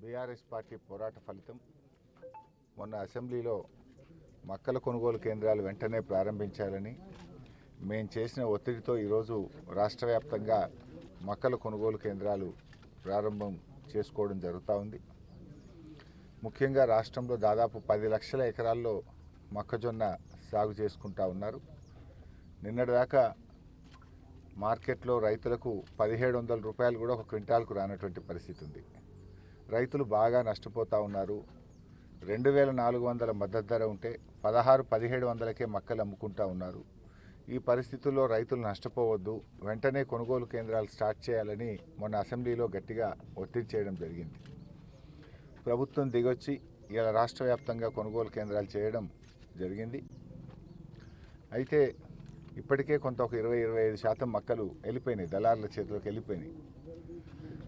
BRS party పోరాట ఫలితం మొన్న అసెంబ్లీలో మక్కల కొనుగోలు కేంద్రాలు వెంటనే ప్రారంభించాలని మేము చేసిన ఒత్తిడితో ఈరోజు రాష్ట్ర వ్యాప్తంగా మక్కల కొనుగోలు కేంద్రాలు ప్రారంభం చేసుకోవడం జరుగుతూ ఉంది. ముఖ్యంగా రాష్ట్రంలో దాదాపు 10 లక్షల ఎకరాల్లో మొక్కజొన్న సాగు చేసుకుంటూ ఉన్నారు. నిన్నటిదాకా మార్కెట్లో రైతులకు 1700 రూపాయలు కూడా ఒక క్వింటాల్కు రానటువంటి పరిస్థితి ఉంది. రైతులు బాగా నష్టపోతూ ఉన్నారు. 2400 మద్దతు ధర ఉంటే 1600-1700కే మక్కలు అమ్ముకుంటూ ఉన్నారు. ఈ పరిస్థితుల్లో రైతులు నష్టపోవద్దు, వెంటనే కొనుగోలు కేంద్రాలు స్టార్ట్ చేయాలని మొన్న అసెంబ్లీలో గట్టిగా ఒత్తిడి చేయడం జరిగింది. ప్రభుత్వం దిగొచ్చి ఇలా రాష్ట్ర వ్యాప్తంగా కొనుగోలు కేంద్రాలు చేయడం జరిగింది. అయితే ఇప్పటికే కొంత ఒక 20-25% మక్కలు వెళ్ళిపోయినాయి, దళారుల చేతిలోకి వెళ్ళిపోయినాయి.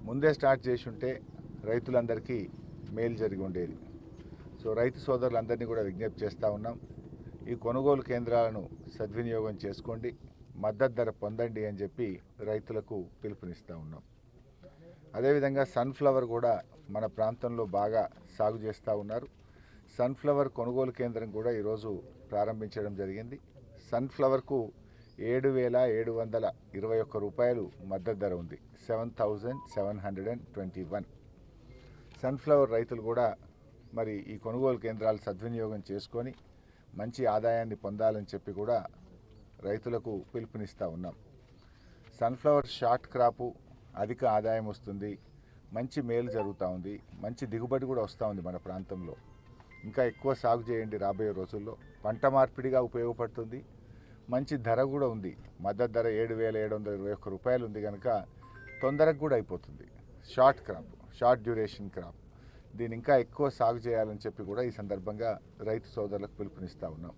ముందే స్టార్ట్ చేసి ఉంటే రైతులందరికీ మేలు జరిగి ఉండేది. సో రైతు సోదరులందరినీ కూడా విజ్ఞప్తి చేస్తూ ఉన్నాం, ఈ కొనుగోలు కేంద్రాలను సద్వినియోగం చేసుకోండి, మద్దతు ధర పొందండి అని చెప్పి రైతులకు పిలుపునిస్తూ ఉన్నాం. అదేవిధంగా సన్ఫ్లవర్ కూడా మన ప్రాంతంలో బాగా సాగు చేస్తూ ఉన్నారు. సన్ఫ్లవర్ కొనుగోలు కేంద్రం కూడా ఈరోజు ప్రారంభించడం జరిగింది. సన్ఫ్లవర్కు 7721 రూపాయలు మద్దతు ధర ఉంది, 7721. సన్ఫ్లవర్ రైతులు కూడా మరి ఈ కొనుగోలు కేంద్రాలు సద్వినియోగం చేసుకొని మంచి ఆదాయాన్ని పొందాలని చెప్పి కూడా రైతులకు పిలుపునిస్తూ ఉన్నాం. సన్ఫ్లవర్ షార్ట్ క్రాపు, అధిక ఆదాయం వస్తుంది, మంచి మేలు జరుగుతూ ఉంది, మంచి దిగుబడి కూడా వస్తూ ఉంది మన ప్రాంతంలో. ఇంకా ఎక్కువ సాగు చేయండి రాబోయే రోజుల్లో. పంట మార్పిడిగా ఉపయోగపడుతుంది, మంచి ధర కూడా ఉంది. మద్దతు ధర 7721 రూపాయలు ఉంది కనుక తొందరగా కూడా అయిపోతుంది. Short crop, short duration crop, దీని ఇంకా ఎక్కువ సాగు చేయాలని చెప్పి కూడా ఈ సందర్భంగా రైతు సోదరులకు పిలుపునిస్తూ ఉన్నాం.